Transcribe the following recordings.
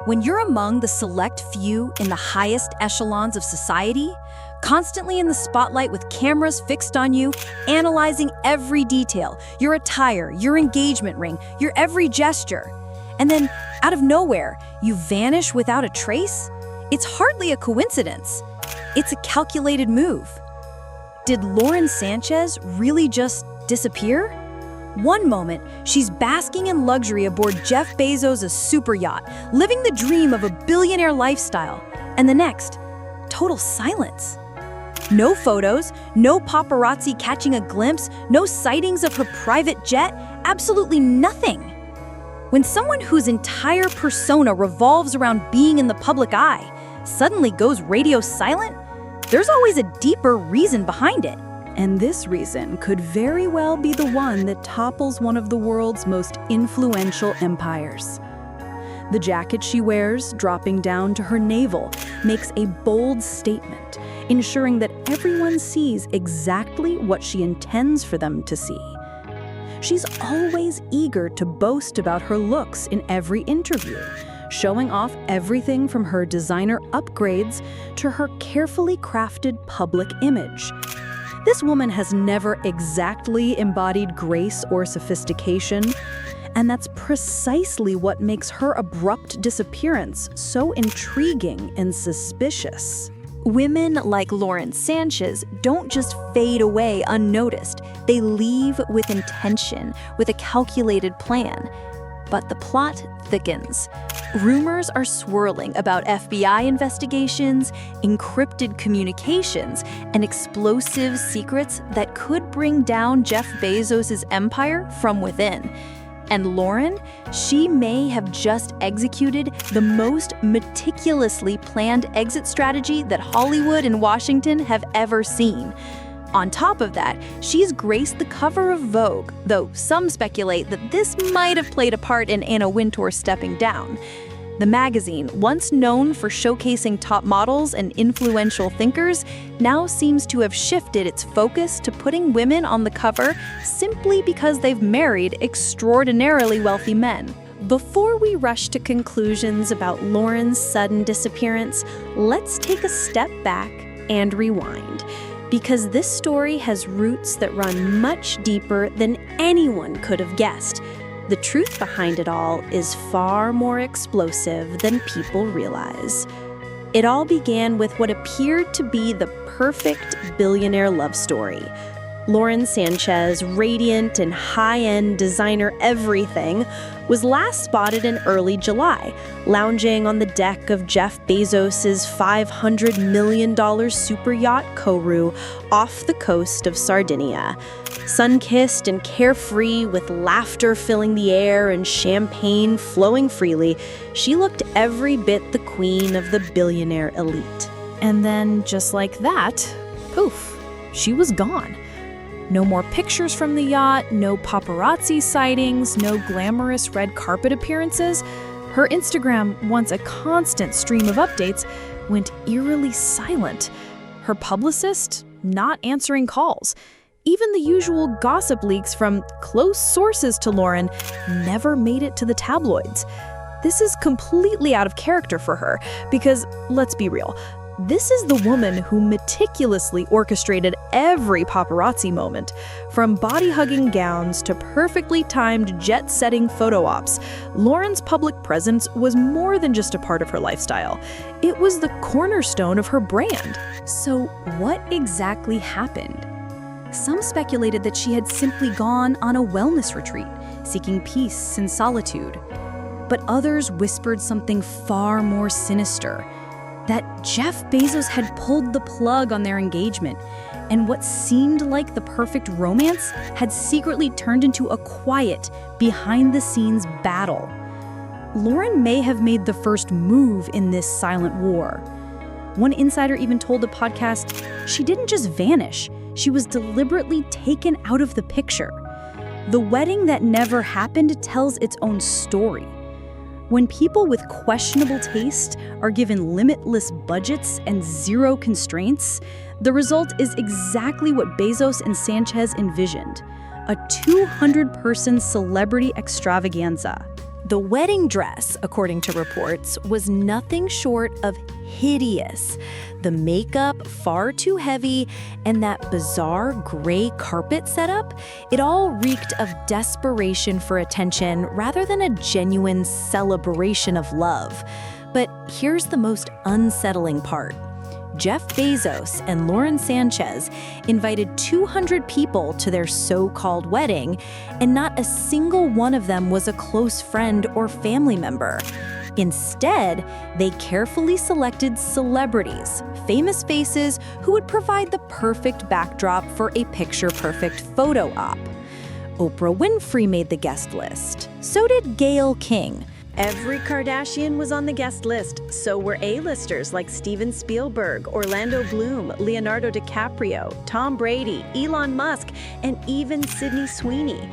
When you're among the select few in the highest echelons of society, constantly in the spotlight with cameras fixed on you, analyzing every detail, your attire, your engagement ring, your every gesture, and then, out of nowhere, you vanish without a trace, it's hardly a coincidence. It's a calculated move. Did Lauren Sanchez really just disappear? One moment, she's basking in luxury aboard Jeff Bezos' super yacht, living the dream of a billionaire lifestyle. And the next, total silence. No photos, no paparazzi catching a glimpse, no sightings of her private jet, absolutely nothing. When someone whose entire persona revolves around being in the public eye suddenly goes radio silent, there's always a deeper reason behind it. And this reason could very well be the one that topples one of the world's most influential empires. The jacket she wears, dropping down to her navel, makes a bold statement, ensuring that everyone sees exactly what she intends for them to see. She's always eager to boast about her looks in every interview, showing off everything from her designer upgrades to her carefully crafted public image. This woman has never exactly embodied grace or sophistication, and that's precisely what makes her abrupt disappearance so intriguing and suspicious. Women like Lauren Sanchez don't just fade away unnoticed. They leave with intention, with a calculated plan. But the plot thickens. Rumors are swirling about FBI investigations, encrypted communications, and explosive secrets that could bring down Jeff Bezos' empire from within. And Lauren, she may have just executed the most meticulously planned exit strategy that Hollywood and Washington have ever seen. On top of that, she's graced the cover of Vogue, though some speculate that this might have played a part in Anna Wintour stepping down. The magazine, once known for showcasing top models and influential thinkers, now seems to have shifted its focus to putting women on the cover simply because they've married extraordinarily wealthy men. Before we rush to conclusions about Lauren's sudden disappearance, let's take a step back and rewind. Because this story has roots that run much deeper than anyone could have guessed. The truth behind it all is far more explosive than people realize. It all began with what appeared to be the perfect billionaire love story. Lauren Sanchez, radiant and high-end designer everything, was last spotted in early July, lounging on the deck of Jeff Bezos' $500 million super yacht Kourou off the coast of Sardinia. Sun-kissed and carefree, with laughter filling the air and champagne flowing freely, she looked every bit the queen of the billionaire elite. And then, just like that, poof, she was gone. No more pictures from the yacht, no paparazzi sightings, no glamorous red carpet appearances. Her Instagram, once a constant stream of updates, went eerily silent. Her publicist, not answering calls. Even the usual gossip leaks from close sources to Lauren never made it to the tabloids. This is completely out of character for her because, let's be real, this is the woman who meticulously orchestrated every paparazzi moment. From body-hugging gowns to perfectly timed jet-setting photo ops, Lauren's public presence was more than just a part of her lifestyle. It was the cornerstone of her brand. So what exactly happened? Some speculated that she had simply gone on a wellness retreat, seeking peace and solitude. But others whispered something far more sinister, that Jeff Bezos had pulled the plug on their engagement, and what seemed like the perfect romance had secretly turned into a quiet, behind-the-scenes battle. Lauren may have made the first move in this silent war. One insider even told the podcast she didn't just vanish, she was deliberately taken out of the picture. The wedding that never happened tells its own story. When people with questionable taste are given limitless budgets and zero constraints, the result is exactly what Bezos and Sanchez envisioned, a 200-person celebrity extravaganza. The wedding dress, according to reports, was nothing short of hideous. The makeup far too heavy, and that bizarre gray carpet setup, it all reeked of desperation for attention rather than a genuine celebration of love. But here's the most unsettling part. Jeff Bezos and Lauren Sanchez invited 200 people to their so-called wedding, and not a single one of them was a close friend or family member. Instead, they carefully selected celebrities, famous faces who would provide the perfect backdrop for a picture-perfect photo op. Oprah Winfrey made the guest list. So did Gayle King. Every Kardashian was on the guest list. So were A-listers like Steven Spielberg, Orlando Bloom, Leonardo DiCaprio, Tom Brady, Elon Musk, and even Sydney Sweeney.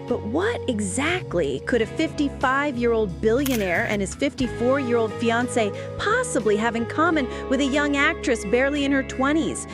But what exactly could a 55-year-old billionaire and his 54-year-old fiancé possibly have in common with a young actress barely in her 20s?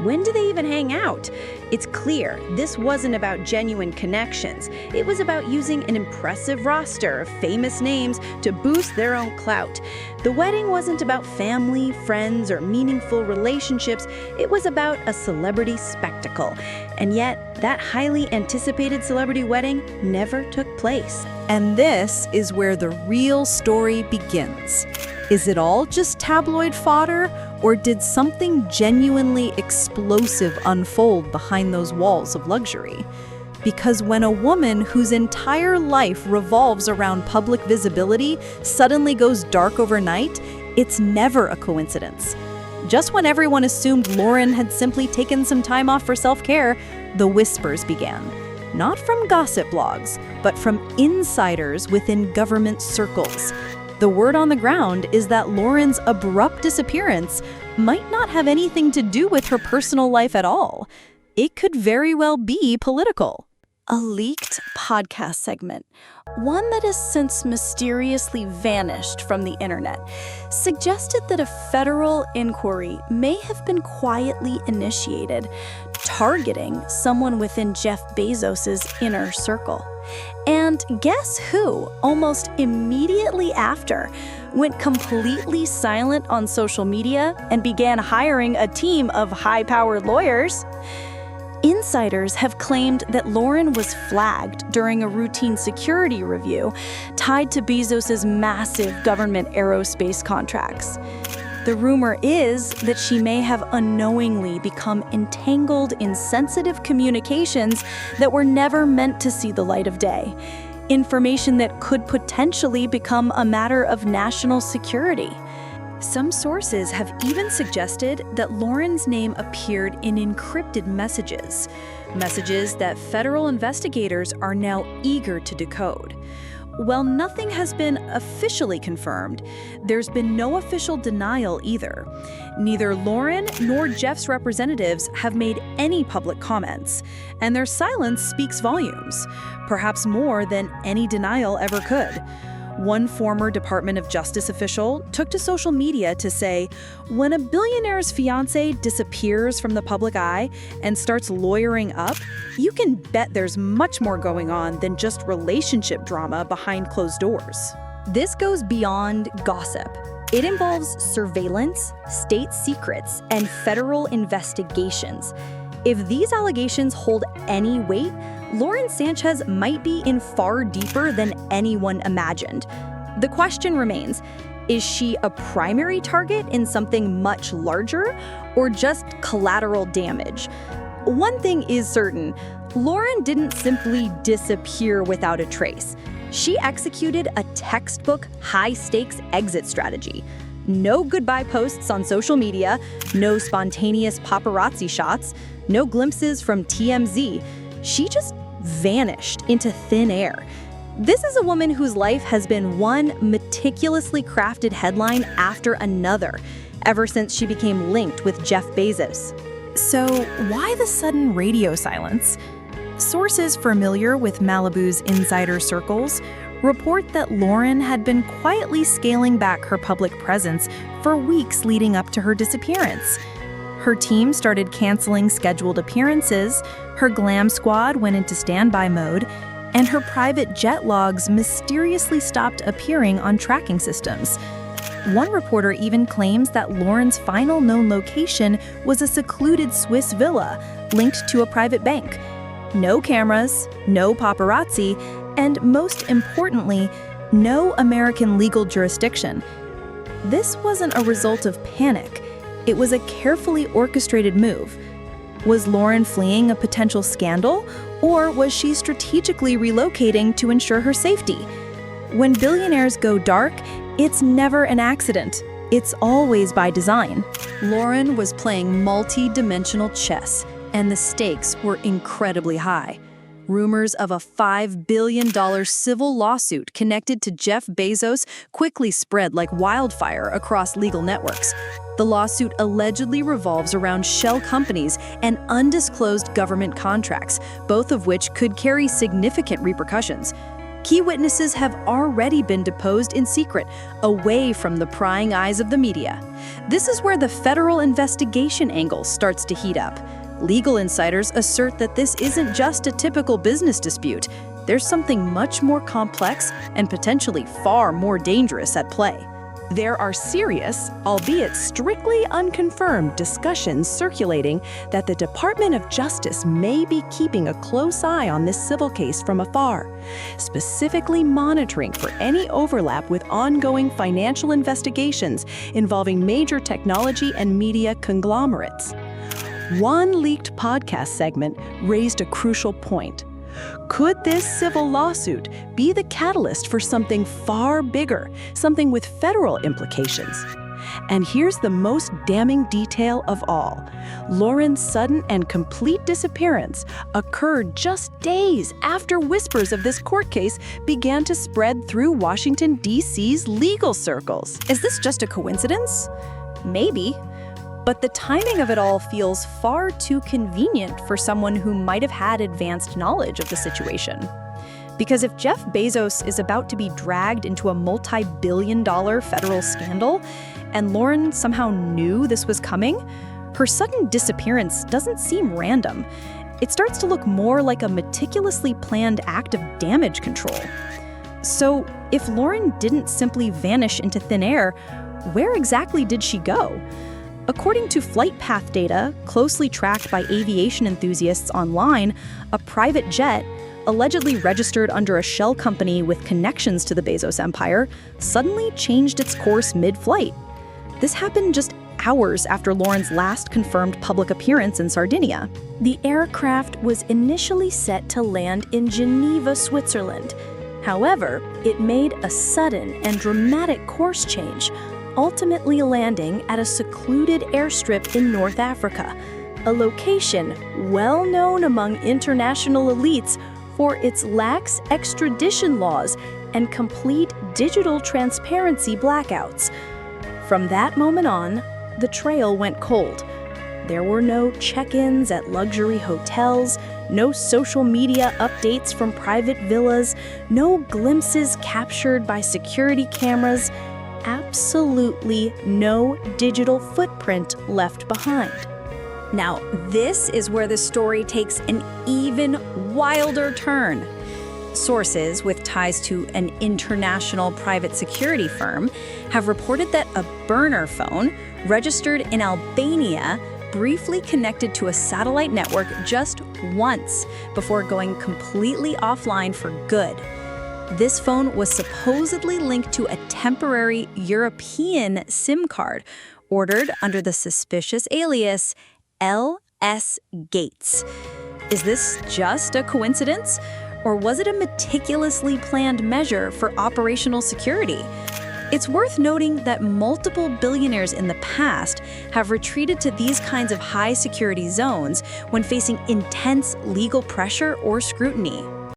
When do they even hang out? It's clear this wasn't about genuine connections. It was about using an impressive roster of famous names to boost their own clout. The wedding wasn't about family, friends, or meaningful relationships. It was about a celebrity spectacle. And yet, that highly anticipated celebrity wedding never took place. And this is where the real story begins. Is it all just tabloid fodder, or did something genuinely explosive unfold behind those walls of luxury? Because when a woman whose entire life revolves around public visibility suddenly goes dark overnight, it's never a coincidence. Just when everyone assumed Lauren had simply taken some time off for self-care, the whispers began. Not from gossip blogs, but from insiders within government circles. The word on the ground is that Lauren's abrupt disappearance might not have anything to do with her personal life at all. It could very well be political. A leaked podcast segment, one that has since mysteriously vanished from the internet, suggested that a federal inquiry may have been quietly initiated, targeting someone within Jeff Bezos' inner circle. And guess who, almost immediately after, went completely silent on social media and began hiring a team of high-powered lawyers? Insiders have claimed that Lauren was flagged during a routine security review tied to Bezos' massive government aerospace contracts. The rumor is that she may have unknowingly become entangled in sensitive communications that were never meant to see the light of day. Information that could potentially become a matter of national security. Some sources have even suggested that Lauren's name appeared in encrypted messages that federal investigators are now eager to decode. While nothing has been officially confirmed, there's been no official denial either. Neither Lauren nor Jeff's representatives have made any public comments, and their silence speaks volumes, perhaps more than any denial ever could. One former Department of Justice official took to social media to say, when a billionaire's fiancé disappears from the public eye and starts lawyering up, you can bet there's much more going on than just relationship drama behind closed doors. This goes beyond gossip. It involves surveillance, state secrets, and federal investigations. If these allegations hold any weight, Lauren Sanchez might be in far deeper than anyone imagined. The question remains, is she a primary target in something much larger, or just collateral damage? One thing is certain, Lauren didn't simply disappear without a trace. She executed a textbook high-stakes exit strategy. No goodbye posts on social media, no spontaneous paparazzi shots, no glimpses from TMZ. She just vanished into thin air. This is a woman whose life has been one meticulously crafted headline after another, ever since she became linked with Jeff Bezos. So why the sudden radio silence? Sources familiar with Malibu's insider circles report that Lauren had been quietly scaling back her public presence for weeks leading up to her disappearance. Her team started canceling scheduled appearances, her glam squad went into standby mode, and her private jet logs mysteriously stopped appearing on tracking systems. One reporter even claims that Lauren's final known location was a secluded Swiss villa linked to a private bank. No cameras, no paparazzi, and most importantly, no American legal jurisdiction. This wasn't a result of panic. It was a carefully orchestrated move. Was Lauren fleeing a potential scandal, or was she strategically relocating to ensure her safety? When billionaires go dark, it's never an accident. It's always by design. Lauren was playing multi-dimensional chess, and the stakes were incredibly high. Rumors of a $5 billion civil lawsuit connected to Jeff Bezos quickly spread like wildfire across legal networks. The lawsuit allegedly revolves around shell companies and undisclosed government contracts, both of which could carry significant repercussions. Key witnesses have already been deposed in secret, away from the prying eyes of the media. This is where the federal investigation angle starts to heat up. Legal insiders assert that this isn't just a typical business dispute. There's something much more complex and potentially far more dangerous at play. There are serious, albeit strictly unconfirmed, discussions circulating that the Department of Justice may be keeping a close eye on this civil case from afar, specifically monitoring for any overlap with ongoing financial investigations involving major technology and media conglomerates. One leaked podcast segment raised a crucial point. Could this civil lawsuit be the catalyst for something far bigger, something with federal implications? And here's the most damning detail of all. Lauren's sudden and complete disappearance occurred just days after whispers of this court case began to spread through Washington, D.C.'s legal circles. Is this just a coincidence? Maybe. But the timing of it all feels far too convenient for someone who might have had advanced knowledge of the situation. Because if Jeff Bezos is about to be dragged into a multi-billion-dollar federal scandal, and Lauren somehow knew this was coming, her sudden disappearance doesn't seem random. It starts to look more like a meticulously planned act of damage control. So, if Lauren didn't simply vanish into thin air, where exactly did she go? According to flight path data, closely tracked by aviation enthusiasts online, a private jet, allegedly registered under a shell company with connections to the Bezos empire, suddenly changed its course mid-flight. This happened just hours after Lauren's last confirmed public appearance in Sardinia. The aircraft was initially set to land in Geneva, Switzerland. However, it made a sudden and dramatic course change, ultimately landing at a secluded airstrip in North Africa, a location well known among international elites for its lax extradition laws and complete digital transparency blackouts. From that moment on, the trail went cold. There were no check-ins at luxury hotels, no social media updates from private villas, no glimpses captured by security cameras, absolutely no digital footprint left behind. Now, this is where the story takes an even wilder turn. Sources with ties to an international private security firm have reported that a burner phone registered in Albania briefly connected to a satellite network just once before going completely offline for good. This phone was supposedly linked to a temporary European SIM card ordered under the suspicious alias L.S. Gates. Is this just a coincidence? Or was it a meticulously planned measure for operational security? It's worth noting that multiple billionaires in the past have retreated to these kinds of high security zones when facing intense legal pressure or scrutiny.